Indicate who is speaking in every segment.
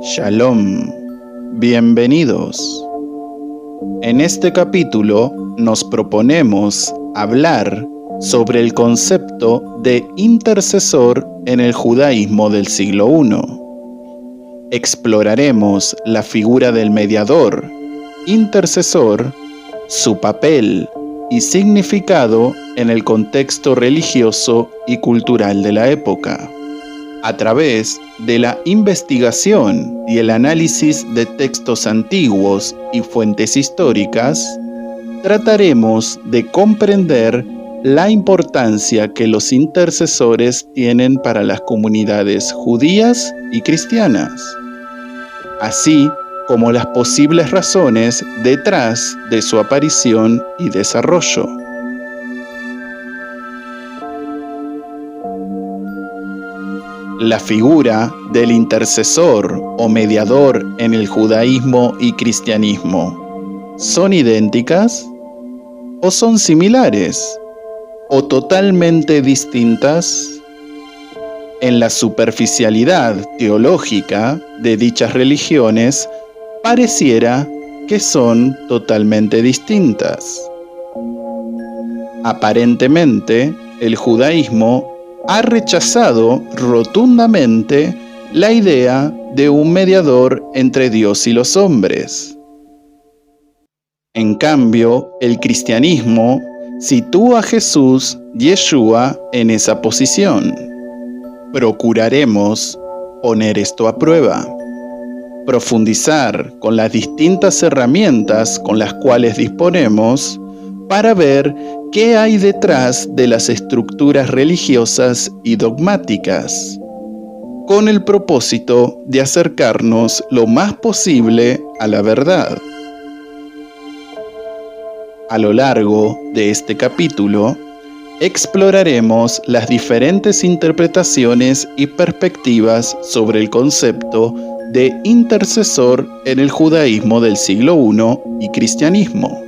Speaker 1: Shalom, bienvenidos. En este capítulo nos proponemos hablar sobre el concepto de intercesor en el judaísmo del siglo I. Exploraremos la figura del mediador, intercesor, su papel y significado en el contexto religioso y cultural de la época. A través de la investigación y el análisis de textos antiguos y fuentes históricas, trataremos de comprender la importancia que los intercesores tienen para las comunidades judías y cristianas, así como las posibles razones detrás de su aparición y desarrollo. La figura del intercesor o mediador en el judaísmo y cristianismo, ¿son idénticas? ¿O son similares? ¿O totalmente distintas? En la superficialidad teológica de dichas religiones, pareciera que son totalmente distintas. Aparentemente, el judaísmo ha rechazado rotundamente la idea de un mediador entre Dios y los hombres. En cambio, el cristianismo sitúa a Jesús, Yeshua, en esa posición. Procuraremos poner esto a prueba, profundizar con las distintas herramientas con las cuales disponemos para ver qué hay detrás de las estructuras religiosas y dogmáticas, con el propósito de acercarnos lo más posible a la verdad. A lo largo de este capítulo, exploraremos las diferentes interpretaciones y perspectivas sobre el concepto de intercesor en el judaísmo del siglo I y cristianismo.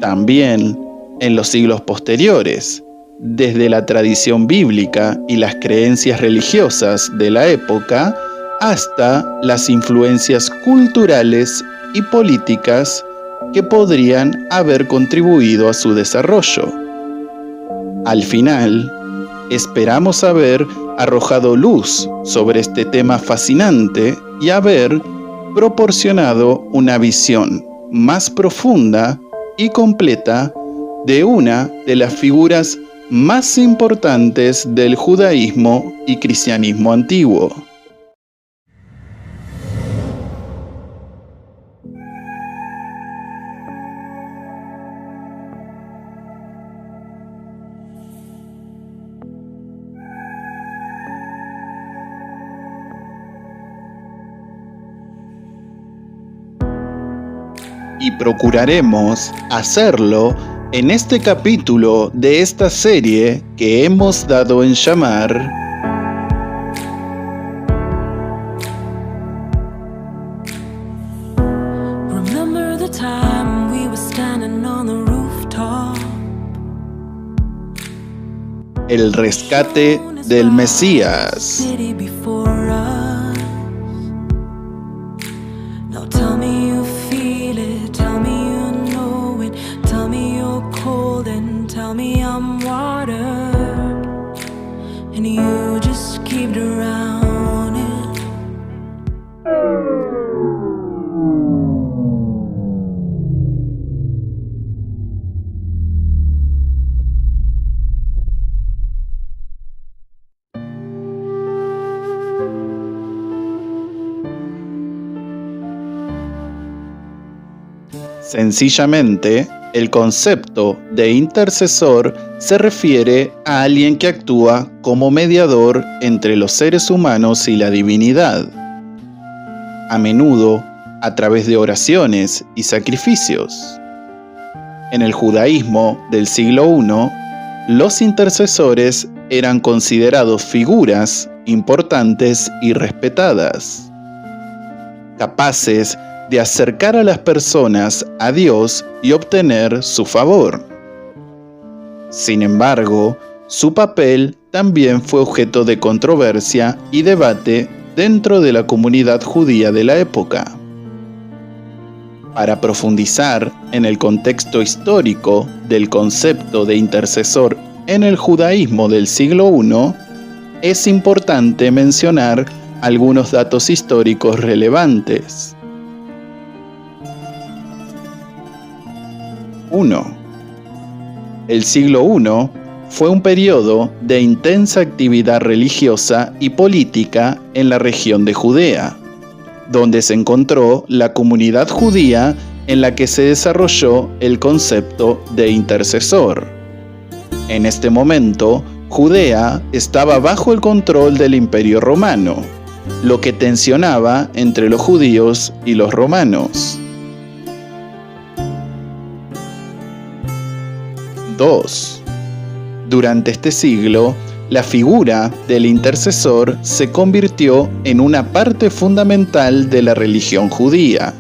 Speaker 1: También en los siglos posteriores, desde la tradición bíblica y las creencias religiosas de la época hasta las influencias culturales y políticas que podrían haber contribuido a su desarrollo. Al final, esperamos haber arrojado luz sobre este tema fascinante y haber proporcionado una visión más profunda y completa de una de las figuras más importantes del judaísmo y cristianismo antiguo. Y procuraremos hacerlo en este capítulo de esta serie que hemos dado en llamar
Speaker 2: Remember the time we were standing on the rooftop.
Speaker 1: El rescate del Mesías.
Speaker 2: City before us. Now tell me you feel it, tell me you know it, tell me you're cold and tell me I'm water, and you just keep drowning.
Speaker 1: Sencillamente, el concepto de intercesor se refiere a alguien que actúa como mediador entre los seres humanos y la divinidad, a menudo a través de oraciones y sacrificios. En el judaísmo del siglo I, los intercesores eran considerados figuras importantes y respetadas, capaces de acercar a las personas a Dios y obtener su favor. Sin embargo, su papel también fue objeto de controversia y debate dentro de la comunidad judía de la época. Para profundizar en el contexto histórico del concepto de intercesor en el judaísmo del siglo I, es importante mencionar algunos datos históricos relevantes. 1. El siglo I fue un periodo de intensa actividad religiosa y política en la región de Judea, donde se encontró la comunidad judía en la que se desarrolló el concepto de intercesor. En este momento, Judea estaba bajo el control del Imperio Romano, lo que tensionaba entre los judíos y los romanos. 2. Durante este siglo, la figura del intercesor se convirtió en una parte fundamental de la religión judía.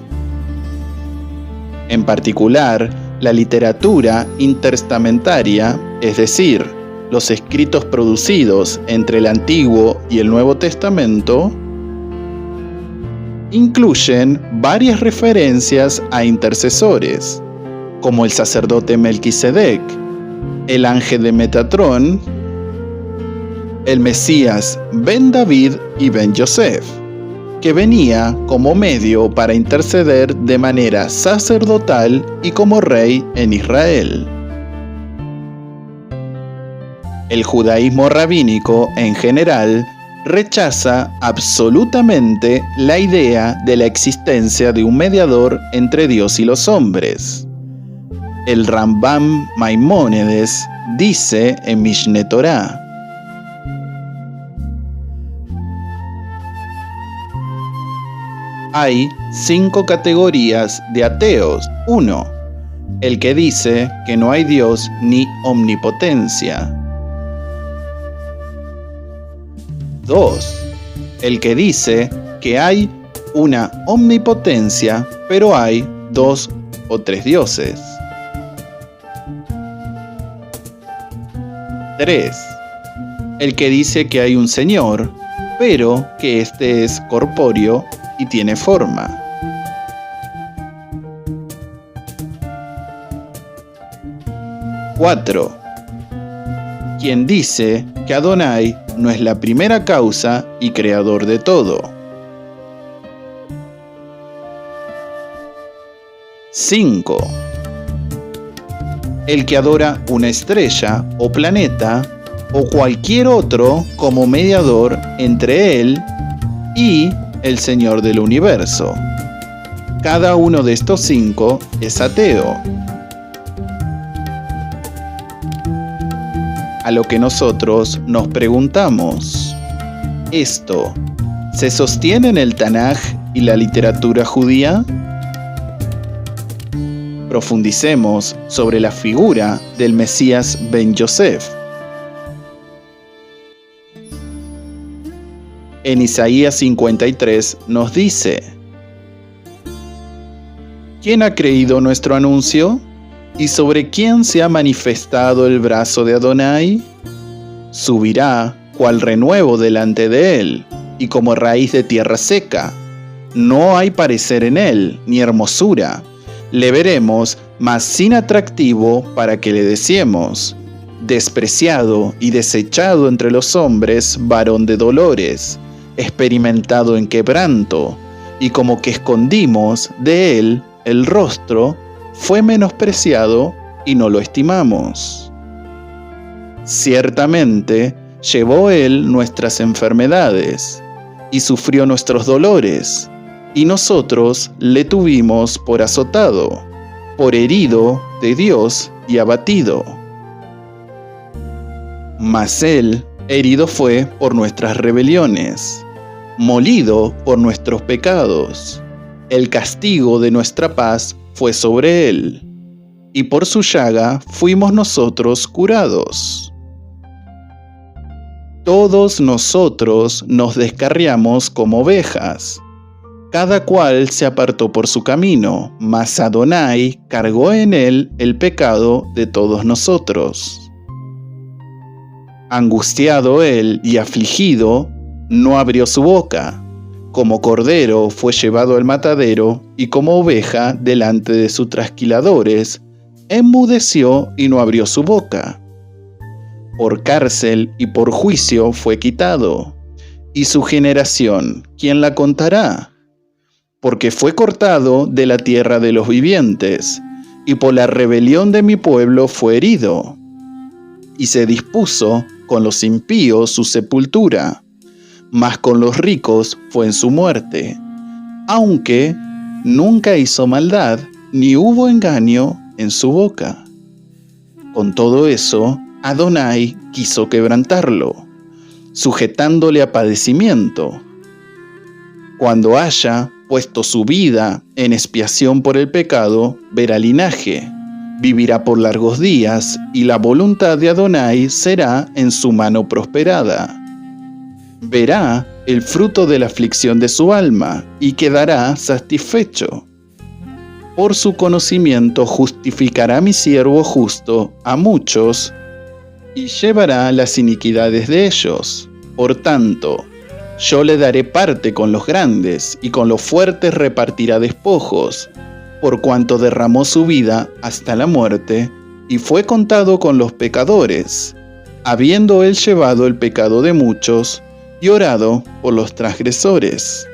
Speaker 1: En particular, la literatura intertestamentaria, es decir, los escritos producidos entre el Antiguo y el Nuevo Testamento, incluyen varias referencias a intercesores, como el sacerdote Melquisedec, el ángel de Metatrón, el Mesías Ben David y Ben Yosef, que venía como medio para interceder de manera sacerdotal y como rey en Israel. El judaísmo rabínico en general rechaza absolutamente la idea de la existencia de un mediador entre Dios y los hombres. El Rambam Maimónides dice en Mishneh Torah: hay 5 categorías de ateos. 1. El que dice que no hay Dios ni omnipotencia. 2. El que dice que hay una omnipotencia, pero hay 2 o 3 dioses. 3. El que dice que hay un Señor, pero que éste es corpóreo y tiene forma. 4. Quien dice que Adonai no es la primera causa y creador de todo. 5. El que adora una estrella o planeta o cualquier otro como mediador entre él y el Señor del universo. Cada uno de estos 5 es ateo. A lo que nosotros nos preguntamos: ¿esto se sostiene en el Tanaj y la literatura judía? Profundicemos sobre la figura del Mesías Ben Yosef. En Isaías 53 nos dice: ¿quién ha creído nuestro anuncio? ¿Y sobre quién se ha manifestado el brazo de Adonai? Subirá cual renuevo delante de él, y como raíz de tierra seca. No hay parecer en él, ni hermosura. Le veremos, mas sin atractivo para que le deseemos. Despreciado y desechado entre los hombres, varón de dolores, experimentado en quebranto, y como que escondimos de él el rostro, fue menospreciado y no lo estimamos. Ciertamente llevó él nuestras enfermedades y sufrió nuestros dolores, y nosotros le tuvimos por azotado, por herido de Dios y abatido. Mas él herido fue por nuestras rebeliones, molido por nuestros pecados. El castigo de nuestra paz fue sobre él, y por su llaga fuimos nosotros curados. Todos nosotros nos descarriamos como ovejas, Cada cual se apartó por su camino, mas Adonai cargó en él el pecado de todos nosotros. Angustiado él y afligido, no abrió su boca. Como cordero fue llevado al matadero, y como oveja delante de sus trasquiladores, enmudeció y no abrió su boca. Por cárcel y por juicio fue quitado. ¿Y su generación, quién la contará? Porque fue cortado de la tierra de los vivientes, y por la rebelión de mi pueblo fue herido. Y se dispuso con los impíos su sepultura, mas con los ricos fue en su muerte, aunque nunca hizo maldad, ni hubo engaño en su boca. Con todo eso, Adonai quiso quebrantarlo, sujetándole a padecimiento. Cuando haya puesto su vida en expiación por el pecado, verá linaje, vivirá por largos días, y la voluntad de Adonai será en su mano prosperada. Verá el fruto de la aflicción de su alma, y quedará satisfecho. Por su conocimiento justificará mi siervo justo a muchos, y llevará las iniquidades de ellos. Por tanto, yo le daré parte con los grandes, y con los fuertes repartirá despojos, por cuanto derramó su vida hasta la muerte, y fue contado con los pecadores, habiendo él llevado el pecado de muchos, y orado por los transgresores.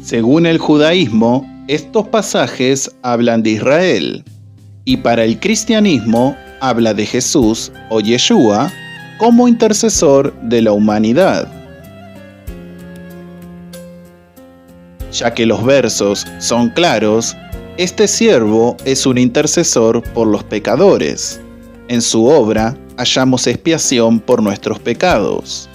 Speaker 1: Según el judaísmo, estos pasajes hablan de Israel, y para el cristianismo habla de Jesús o Yeshua como intercesor de la humanidad. Ya que los versos son claros, este siervo es un intercesor por los pecadores. En su obra hallamos expiación por nuestros pecados.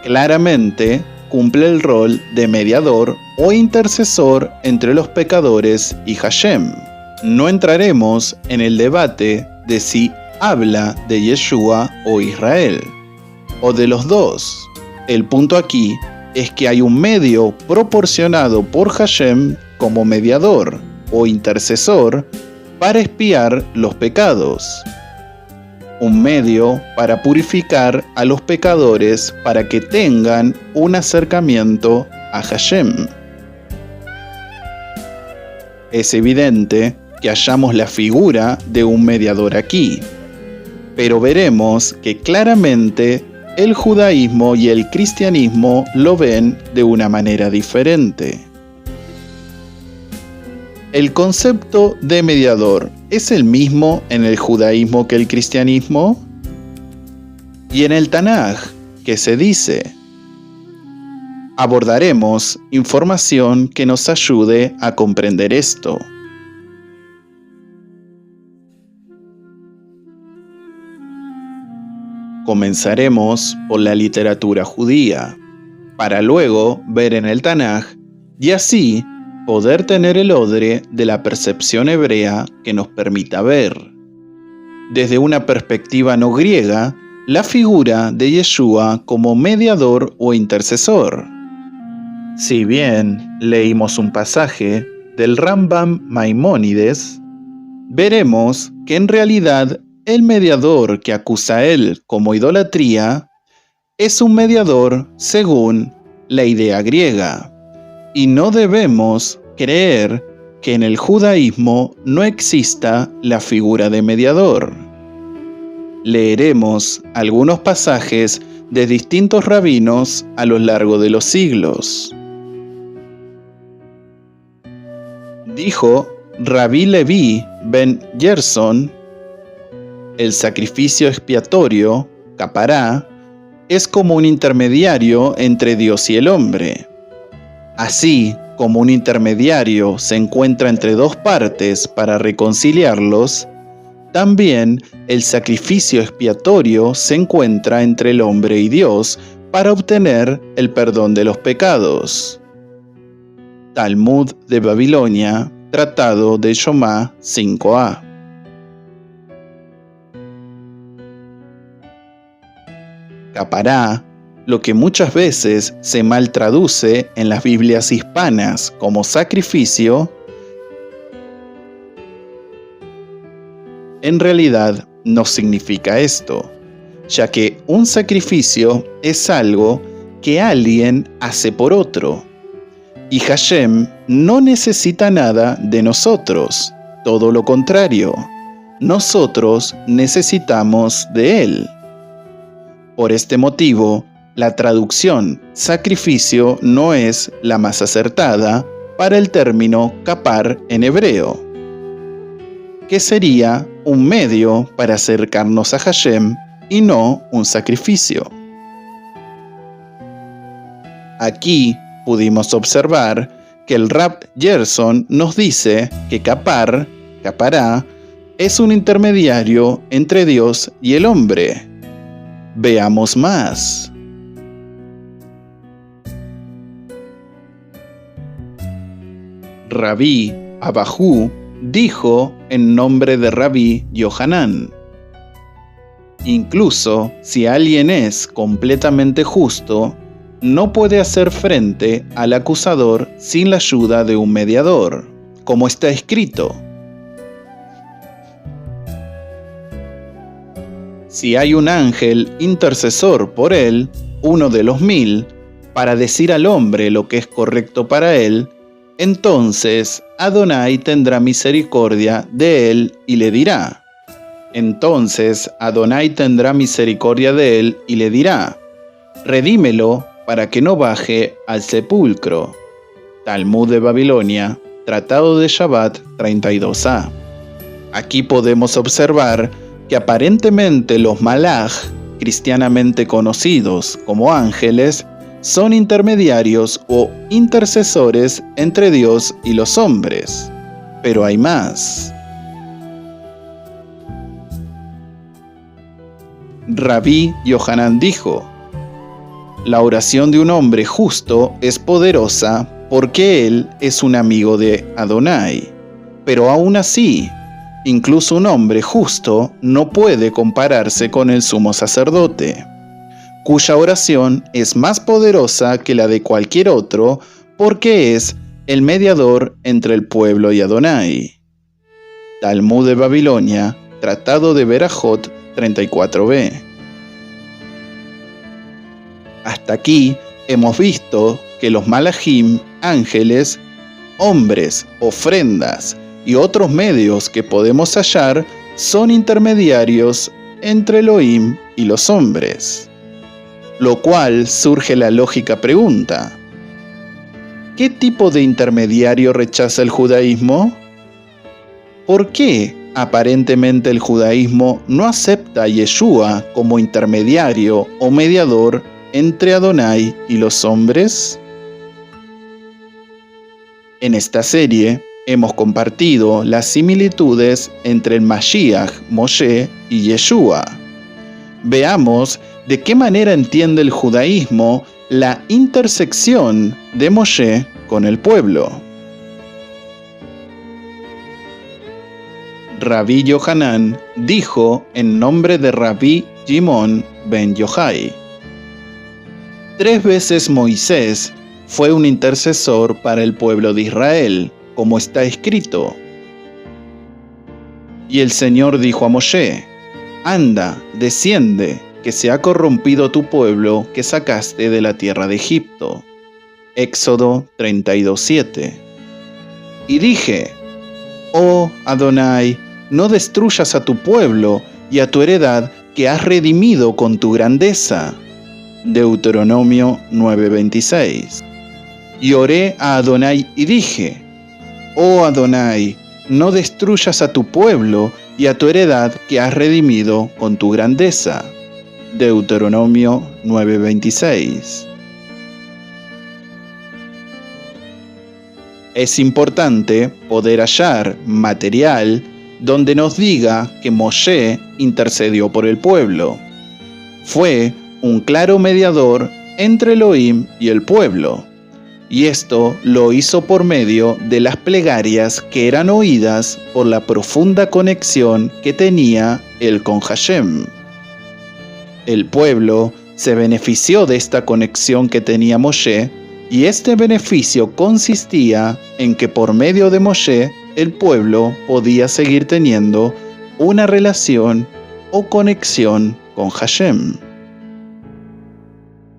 Speaker 1: Claramente cumple el rol de mediador o intercesor entre los pecadores y Hashem. No entraremos en el debate de si habla de Yeshua o Israel, o de los dos. El punto aquí es que hay un medio proporcionado por Hashem como mediador o intercesor para expiar los pecados. Un medio para purificar a los pecadores para que tengan un acercamiento a Hashem. Es evidente que hallamos la figura de un mediador aquí, pero veremos que claramente el judaísmo y el cristianismo lo ven de una manera diferente. ¿El concepto de mediador es el mismo en el judaísmo que el cristianismo? Y en el Tanaj, ¿qué se dice? Abordaremos información que nos ayude a comprender esto. Comenzaremos por la literatura judía, para luego ver en el Tanaj y así poder tener el odre de la percepción hebrea que nos permita ver, desde una perspectiva no griega, la figura de Yeshua como mediador o intercesor. Si bien leímos un pasaje del Rambam Maimónides, veremos que en realidad el mediador que acusa a él como idolatría es un mediador según la idea griega, y no debemos creer que en el judaísmo no exista la figura de mediador. Leeremos algunos pasajes de distintos rabinos a lo largo de los siglos. Dijo Rabí Leví ben Gerson: el sacrificio expiatorio, capará, es como un intermediario entre Dios y el hombre. Así como un intermediario se encuentra entre dos partes para reconciliarlos, también el sacrificio expiatorio se encuentra entre el hombre y Dios para obtener el perdón de los pecados. Talmud de Babilonia, Tratado de Shomá 5a. Capará, lo que muchas veces se mal traduce en las Biblias hispanas como sacrificio, en realidad no significa esto, ya que un sacrificio es algo que alguien hace por otro. Y Hashem no necesita nada de nosotros, todo lo contrario, nosotros necesitamos de Él. Por este motivo, la traducción sacrificio no es la más acertada para el término kapar en hebreo, que sería un medio para acercarnos a Hashem y no un sacrificio. Aquí pudimos observar que el Rab Gerson nos dice que capará, es un intermediario entre Dios y el hombre. Veamos más. Rabí Abajú dijo en nombre de Rabí Yohanan: incluso si alguien es completamente justo, no puede hacer frente al acusador sin la ayuda de un mediador, como está escrito. Si hay un ángel intercesor por él, uno de los 1000, para decir al hombre lo que es correcto para él, entonces Adonai tendrá misericordia de él y le dirá. Redímelo para que no baje al sepulcro. Talmud de Babilonia, Tratado de Shabbat 32a. Aquí podemos observar que aparentemente los malaj, cristianamente conocidos como ángeles, son intermediarios o intercesores entre Dios y los hombres. Pero hay más. Rabí Yohanan dijo: la oración de un hombre justo es poderosa porque él es un amigo de Adonai. Pero aún así, incluso un hombre justo no puede compararse con el sumo sacerdote, cuya oración es más poderosa que la de cualquier otro porque es el mediador entre el pueblo y Adonai. Talmud de Babilonia, Tratado de Berajot 34b. Hasta aquí hemos visto que los malajim, ángeles, hombres, ofrendas y otros medios que podemos hallar son intermediarios entre Elohim y los hombres. Lo cual surge la lógica pregunta: ¿qué tipo de intermediario rechaza el judaísmo? ¿Por qué aparentemente el judaísmo no acepta a Yeshua como intermediario o mediador entre Adonai y los hombres? En esta serie hemos compartido las similitudes entre el Mashiach, Moshe y Yeshua. Veamos de qué manera entiende el judaísmo la intersección de Moshe con el pueblo. Rabí Yohanan dijo en nombre de Rabí Shimon ben Yochai: 3 veces Moisés fue un intercesor para el pueblo de Israel, como está escrito. Y el Señor dijo a Moshe: anda, desciende, que se ha corrompido tu pueblo que sacaste de la tierra de Egipto. Éxodo 32:7. Y dije: oh Adonai, no destruyas a tu pueblo y a tu heredad que has redimido con tu grandeza. Deuteronomio 9:26. Y oré a Adonai y dije: oh Adonai, no destruyas a tu pueblo y a tu heredad que has redimido con tu grandeza. Deuteronomio 9:26. Es importante poder hallar material donde nos diga que Moshe intercedió por el pueblo. Fue un claro mediador entre Elohim y el pueblo, y esto lo hizo por medio de las plegarias que eran oídas por la profunda conexión que tenía él con Hashem. El pueblo se benefició de esta conexión que tenía Moshe, y este beneficio consistía en que por medio de Moshe el pueblo podía seguir teniendo una relación o conexión con Hashem.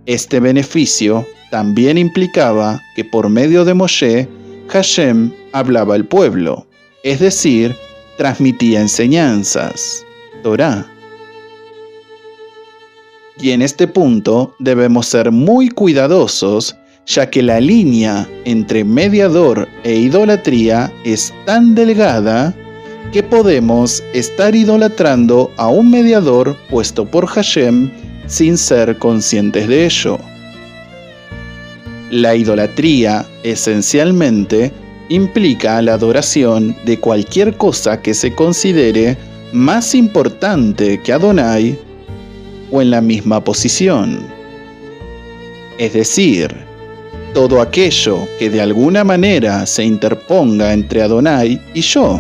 Speaker 1: Este beneficio también implicaba que por medio de Moshe, Hashem hablaba al pueblo, es decir, transmitía enseñanzas, Torá. Y en este punto debemos ser muy cuidadosos, ya que la línea entre mediador e idolatría es tan delgada que podemos estar idolatrando a un mediador puesto por Hashem sin ser conscientes de ello. La idolatría, esencialmente, implica la adoración de cualquier cosa que se considere más importante que Adonai o en la misma posición. Es decir, todo aquello que de alguna manera se interponga entre Adonai y yo.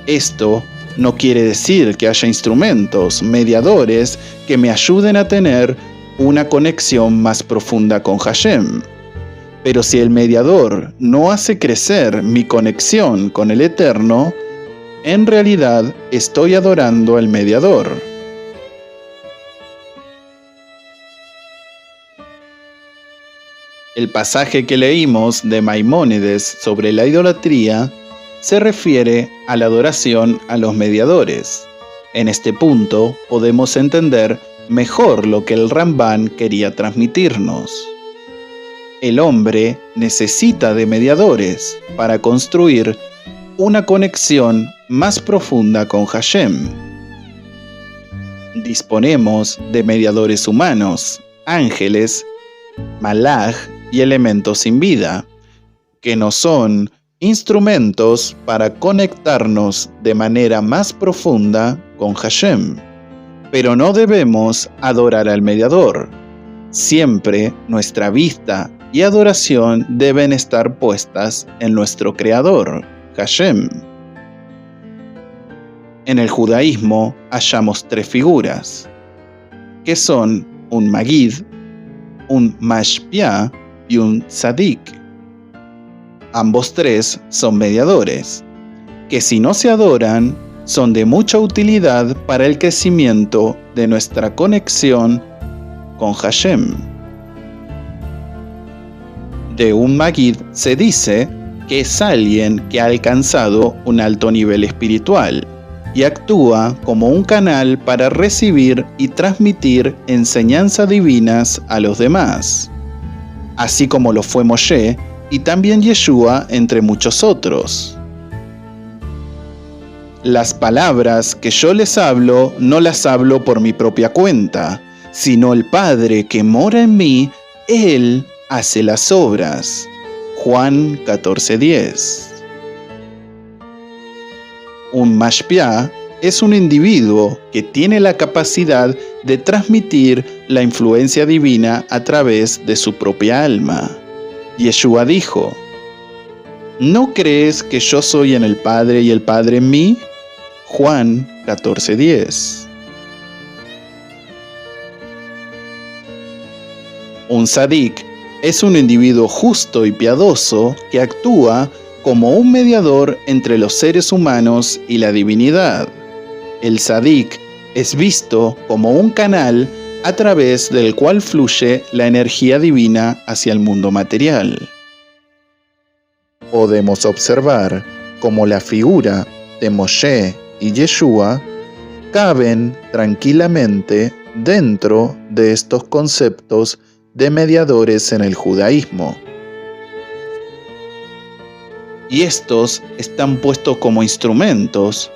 Speaker 1: Esto no quiere decir que haya instrumentos, mediadores, que me ayuden a tener una conexión más profunda con Hashem. Pero si el mediador no hace crecer mi conexión con el Eterno, en realidad estoy adorando al mediador. El pasaje que leímos de Maimónides sobre la idolatría se refiere a la adoración a los mediadores. En este punto podemos entender mejor lo que el Rambán quería transmitirnos. El hombre necesita de mediadores para construir una conexión más profunda con Hashem. Disponemos de mediadores humanos, ángeles, malaj y elementos sin vida, que no son instrumentos para conectarnos de manera más profunda con Hashem. Pero no debemos adorar al mediador. Siempre nuestra vista y adoración deben estar puestas en nuestro Creador, Hashem. En el judaísmo hallamos tres figuras, que son un Magid, un Mashpia y un Tzadik. Ambos tres son mediadores, que si no se adoran, son de mucha utilidad para el crecimiento de nuestra conexión con Hashem. De un Magid se dice que es alguien que ha alcanzado un alto nivel espiritual y actúa como un canal para recibir y transmitir enseñanzas divinas a los demás, así como lo fue Moshe y también Yeshua, entre muchos otros. Las palabras que yo les hablo no las hablo por mi propia cuenta, sino el Padre que mora en mí, Él hace las obras. Juan 14:10. Un Mashpia es un individuo que tiene la capacidad de transmitir la influencia divina a través de su propia alma. Yeshua dijo: ¿no crees que yo soy en el Padre y el Padre en mí? Juan 14:10. Un Tzadik es un individuo justo y piadoso que actúa como un mediador entre los seres humanos y la divinidad. El Tzadik es visto como un canal a través del cual fluye la energía divina hacia el mundo material. Podemos observar cómo la figura de Moshe y Yeshua caben tranquilamente dentro de estos conceptos de mediadores en el judaísmo. Y estos están puestos como instrumentos,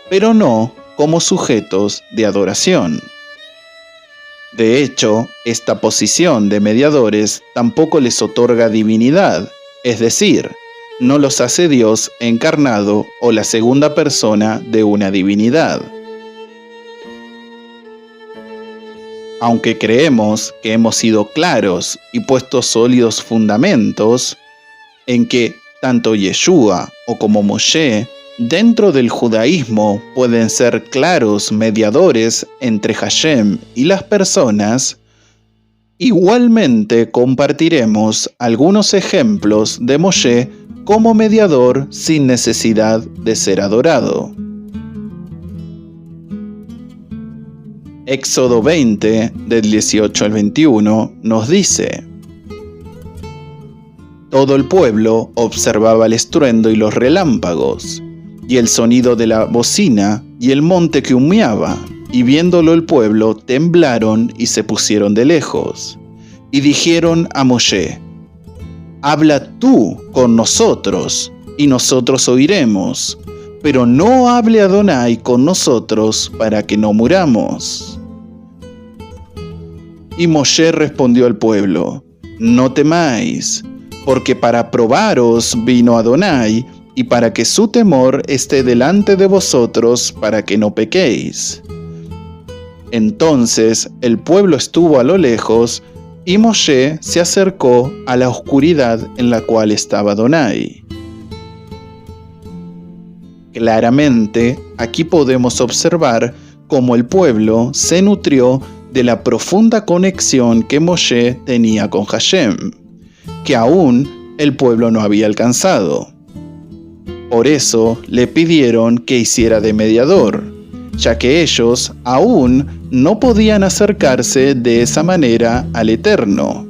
Speaker 1: pero no como sujetos de adoración. De hecho, esta posición de mediadores tampoco les otorga divinidad, es decir, no los hace Dios encarnado o la segunda persona de una divinidad. Aunque creemos que hemos sido claros y puesto sólidos fundamentos en que tanto Yeshua o como Moshe dentro del judaísmo pueden ser claros mediadores entre Hashem y las personas, igualmente compartiremos algunos ejemplos de Moshe como mediador sin necesidad de ser adorado. Éxodo 20, del 18 al 21, nos dice: todo el pueblo observaba el estruendo y los relámpagos, y el sonido de la bocina, y el monte que humeaba, y viéndolo el pueblo temblaron y se pusieron de lejos. Y dijeron a Moshe: habla tú con nosotros, y nosotros oiremos, pero no hable Adonai con nosotros para que no muramos. Y Moshe respondió al pueblo: no temáis, porque para probaros vino Adonai, y para que su temor esté delante de vosotros, para que no pequéis. Entonces el pueblo estuvo a lo lejos, y Moshe se acercó a la oscuridad en la cual estaba Adonai. Claramente, aquí podemos observar cómo el pueblo se nutrió de la profunda conexión que Moshe tenía con Hashem, que aún el pueblo no había alcanzado. Por eso le pidieron que hiciera de mediador, ya que ellos aún no podían acercarse de esa manera al Eterno.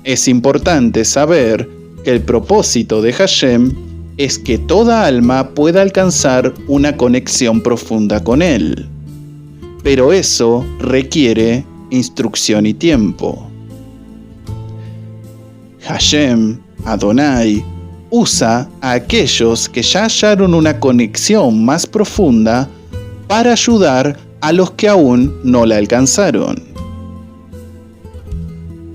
Speaker 1: Es importante saber que el propósito de Hashem es que toda alma pueda alcanzar una conexión profunda con Él. Pero eso requiere instrucción y tiempo. Hashem, Adonai, usa a aquellos que ya hallaron una conexión más profunda para ayudar a los que aún no la alcanzaron.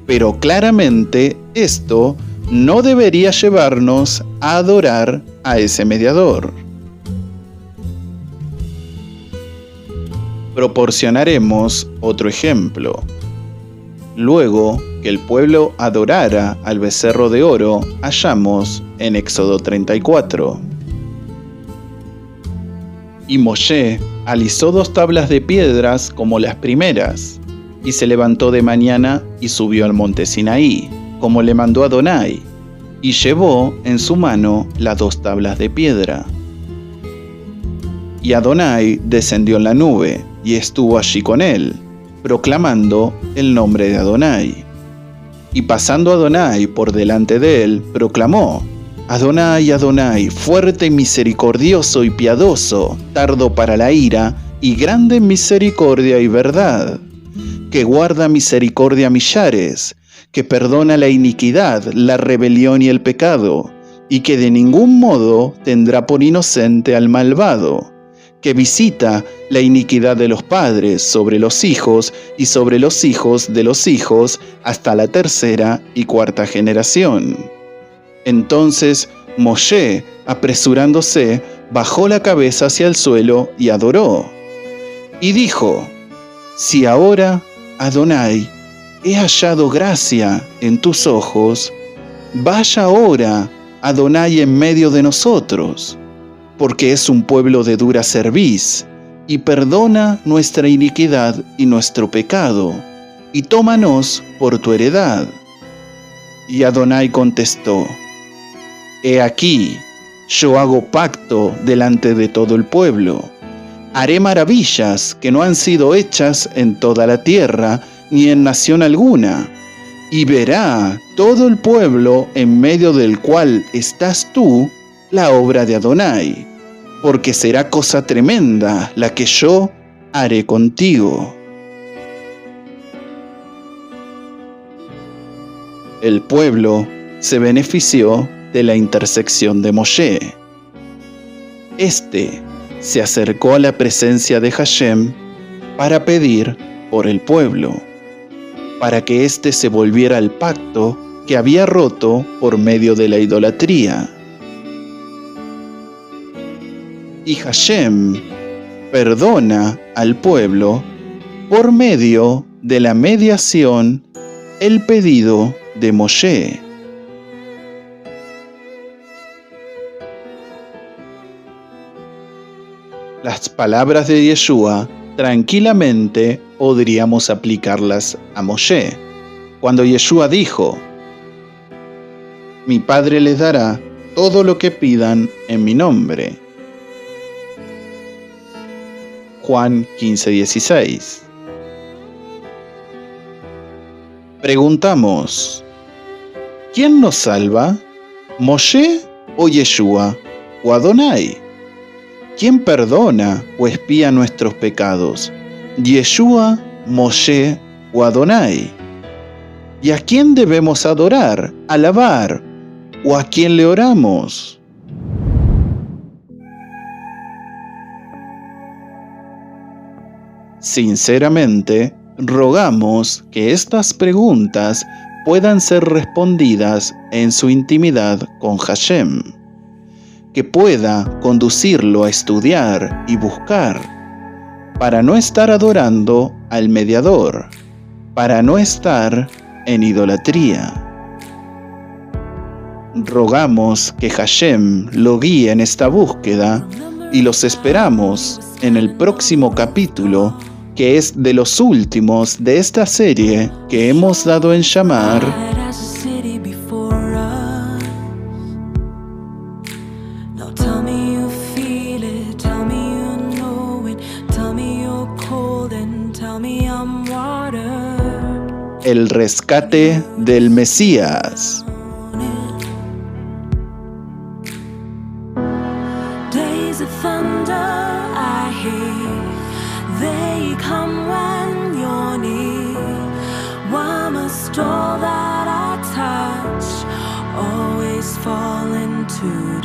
Speaker 1: Pero claramente esto no debería llevarnos a adorar a ese mediador. Proporcionaremos otro ejemplo. Luego que el pueblo adorara al becerro de oro, hallamos en Éxodo 34. Y Moshe alisó 2 tablas de piedras como las primeras, y se levantó de mañana y subió al monte Sinaí, como le mandó Adonai, y llevó en su mano las 2 tablas de piedra. Y Adonai descendió en la nube, y estuvo allí con él, proclamando el nombre de Adonai. Y pasando Adonai por delante de él, proclamó: Adonai, Adonai, fuerte y misericordioso y piadoso, tardo para la ira, y grande en misericordia y verdad, que guarda misericordia a millares, que perdona la iniquidad, la rebelión y el pecado, y que de ningún modo tendrá por inocente al malvado, que visita la iniquidad de los padres sobre los hijos y sobre los hijos de los hijos hasta la 3ª y 4ª generación. Entonces Moshe, apresurándose, bajó la cabeza hacia el suelo y adoró. Y dijo: si ahora, Adonai, he hallado gracia en tus ojos, vaya ahora, Adonai, en medio de nosotros, porque es un pueblo de dura cerviz, y perdona nuestra iniquidad y nuestro pecado, y tómanos por tu heredad. Y Adonai contestó: he aquí, yo hago pacto delante de todo el pueblo. Haré maravillas que no han sido hechas en toda la tierra, ni en nación alguna, y verá todo el pueblo en medio del cual estás tú la obra de Adonai, porque será cosa tremenda la que yo haré contigo. El pueblo se benefició de la intersección de Moshe. Este se acercó a la presencia de Hashem para pedir por el pueblo, para que éste se volviera al pacto que había roto por medio de la idolatría. Y Hashem perdona al pueblo por medio de la mediación, el pedido de Moshe. Las palabras de Yeshua tranquilamente podríamos aplicarlas a Moshe. Cuando Yeshua dijo: mi Padre les dará todo lo que pidan en mi nombre. Juan 15:16. Preguntamos: ¿quién nos salva? ¿Moshe o Yeshua o Adonai? ¿Quién perdona o expía nuestros pecados? ¿Yeshua, Moshe o Adonai? ¿Y a quién debemos adorar, alabar o a quién le oramos? Sinceramente, rogamos que estas preguntas puedan ser respondidas en su intimidad con Hashem, que pueda conducirlo a estudiar y buscar, para no estar adorando al mediador, para no estar en idolatría. Rogamos que Hashem lo guíe en esta búsqueda y los esperamos en el próximo capítulo, que es de los últimos de esta serie que hemos dado en llamar El rescate del Mesías.
Speaker 2: Days of thunder I hear, they come when you're near. Why must all that I touch always fall into